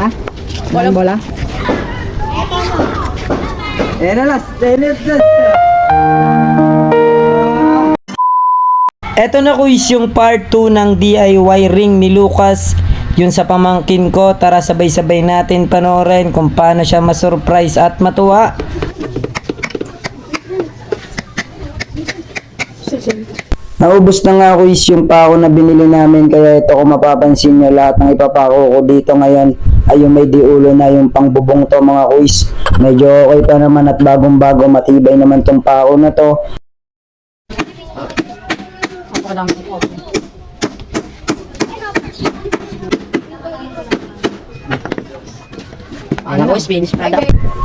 Ha? Walang bola? Eto na quiz yung part 2 ng DIY ring ni Lucas. Yun sa pamangkin ko. Tara sabay-sabay natin panoorin kung paano siya masurprise at matuwa. Naubos na nga quiz yung pako na binili namin, kaya ito kung mapapansin nyo, lahat ng ipapako ko dito ngayon ay yung may diulo na, yung pangbubong to mga quiz. Medyo okay pa naman at bagong-bago, matibay naman tong pako na to.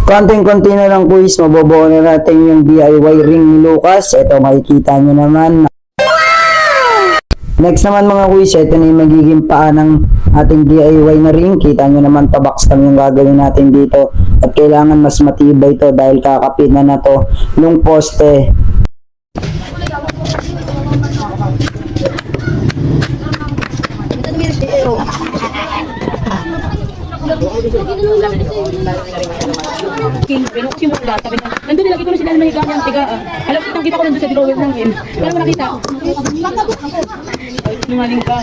Konting-konti na lang quiz, mabubuo na natin yung DIY ring ni Lucas. Ito makikita nyo naman. Next naman mga quiz, ito na yung magiging paa ng ating DIY na ring. Kita nyo naman, pa-box lang yung gagawin natin dito. At kailangan mas matibay to dahil kakapit na to yung poste. Simula, sabi na, nandun nilagay ko na sila may higaan yung tiga. Alam ko, kita ko nandun sa drawer ng yun. Wala mo nakita. Lumaling ka.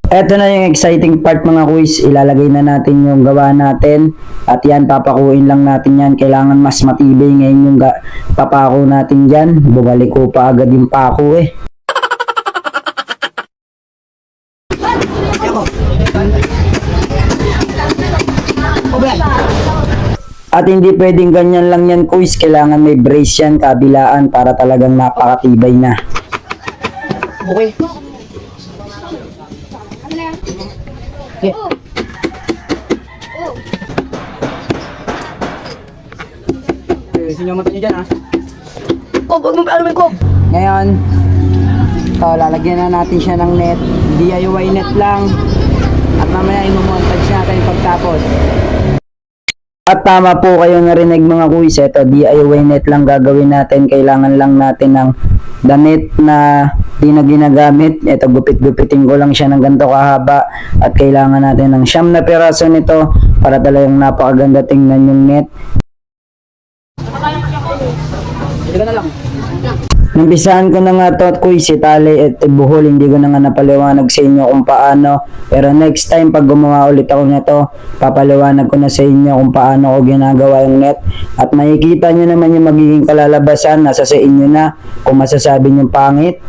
Eto na yung exciting part mga quiz. Ilalagay na natin yung gawa natin. At yan, papakuin lang natin yan. Kailangan mas matibay ngayon yung papako natin dyan. Bumalik ko pa agad yung pako eh. At hindi pwedeng ganyan lang yan quiz, kailangan may brace yan kabilaan para talagang napakatibay na. Okay. Okay. Sinyo mo tayo dyan ha. Oh, wag mo pa ko. Ngayon, lalagyan na natin siya ng net. DIY net lang. At mamaya imumontage natin pagtapos. At tama po kayo narinig mga quiz, ito DIY net lang gagawin natin. Kailangan lang natin ng damit na di na ginagamit. Ito gupit-gupitin ko lang siya ng ganito kahaba. At kailangan natin ng 9 na piraso nito para talagang napakaganda tingnan yung net. Hindi ka na lang. Nampisahan ko na nga to at quiz, itali at buhol, hindi ko na nga napaliwanag sa inyo kung paano. Pero next time pag gumawa ulit ako nito, papaliwanag ko na sa inyo kung paano ko ginagawa yung net. At makikita nyo naman yung magiging kalalabasan, nasa sa inyo na kung masasabi nyo pangit.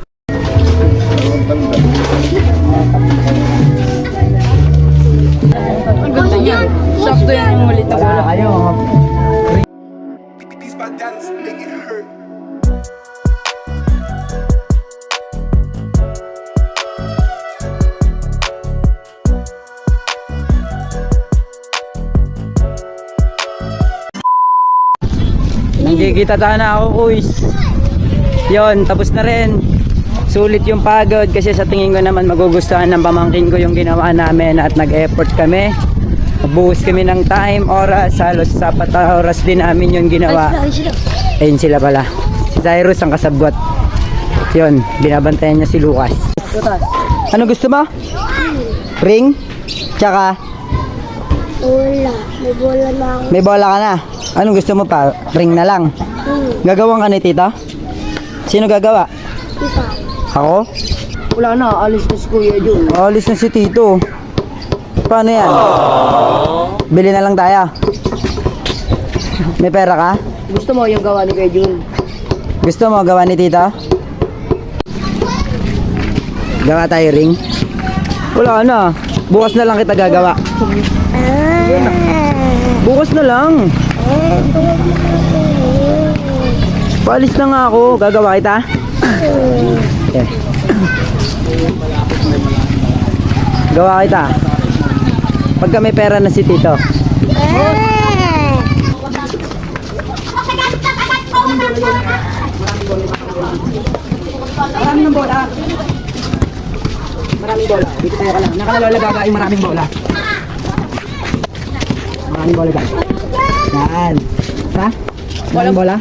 Ang ganda yan. Sakto yan yung malit na bola. Ayaw. Nagkikita na ako quiz. Yon, tapos na rin. Sulit yung pagod kasi sa tingin ko naman magugustuhan ng pamangkin ko yung ginawa namin at nag-effort kami. Nagbuhos kami ng time, oras, halos 4 oras din namin yung ginawa. Ayun sila pala. Si Cyrus ang kasabgot. Yon, binabantayan niya si Lucas. Ano gusto mo? Ring? Tsaka? Bola. May bola na ako. May bola ka na. Anong gusto mo pa? Ring na lang. Gagawin ka ni tita? Sino gagawa? Tita. Ako? Wala na, alis na si Kuya Jun. Alis na si tito. Paano yan? Bili na lang tayo. May pera ka? Gusto mo yung gawa ni Kuya Jun? Gusto mo gawa ni tita? Gawa tayo ring? Wala na. Bukas na lang kita gagawa. Bukas na lang. Paalis na nga ako. Gagawa kita? Okay. Gawa kita. Pagka may pera na si tito. Maraming bola. Maraming bola. Dito tayo ka lang. Nakalalola gagaing maraming bola. Maraming bola ka. Yan. Ha? Maraming bola?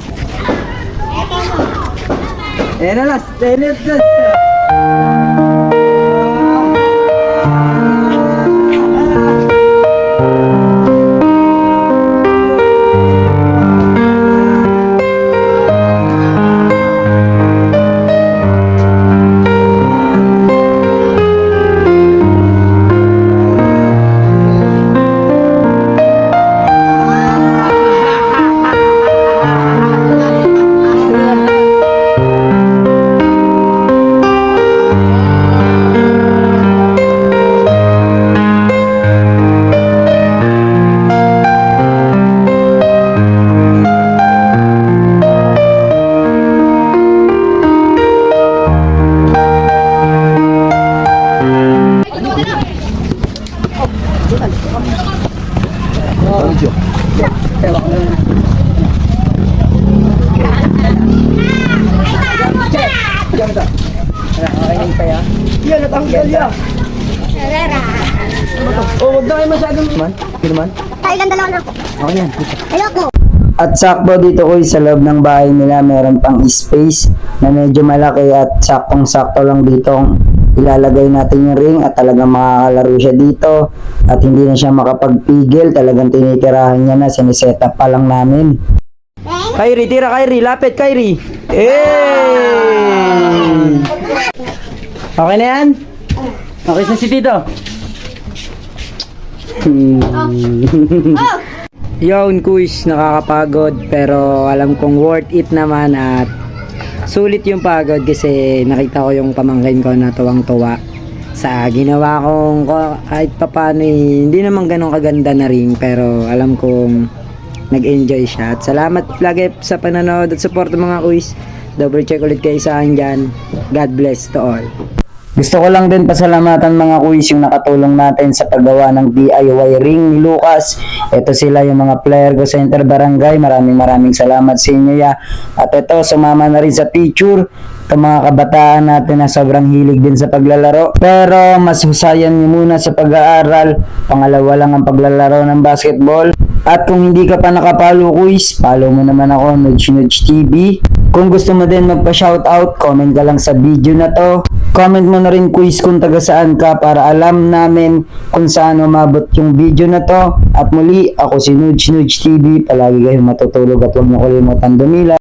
Ayan na last. Yan, natanggal yan. Oh, wag na kayo masyadong man. Hindi naman. Tayo lang dalawa na. Okay yan. Ayoko. At sakto dito ko sa loob ng bahay nila meron pang space na medyo malaki at saktong-sakto lang dito ilalagay natin yung ring at talagang makakalaro siya dito at hindi na siya makapagpigil, talagang tinitirahan niya na, siniset up pa lang namin. Kyrie, tira Kyrie, lapit Kyrie. Hey! Okay na yan? Okay na si Tito? Yun, kuis, nakakapagod pero alam kong worth it naman at sulit yung pagod kasi nakita ko yung pamangkin ko na tuwang-tuwa sa ginawa kong kahit papano hindi naman ganun kaganda na ring pero alam kong nag-enjoy siya at salamat lagi sa panonood at support mga kuis. Double check ulit kayo sa akin dyan. God bless to all. Gusto ko lang din pasalamatan mga kuis yung nakatulong natin sa paggawa ng DIY ring ni Lucas. Ito sila yung mga player ko sa Inter Barangay. Maraming salamat sa inyo ya. At ito, sumama na rin sa picture itong mga kabataan natin na sobrang hilig din sa paglalaro. Pero mas husayan nyo muna sa pag-aaral. Pangalawa lang ang paglalaro ng basketball. At kung hindi ka pa nakapalo kuis, follow mo naman ako, Nudge TV. Kung gusto mo din magpa-shoutout, comment ka lang sa video na to. Comment mo na rin kuis kung taga saan ka para alam namin kung saan umabot yung video na to. At muli, ako si Nudge TV. Palagi kayong matutulog at huwag niyo kalimutan dumila.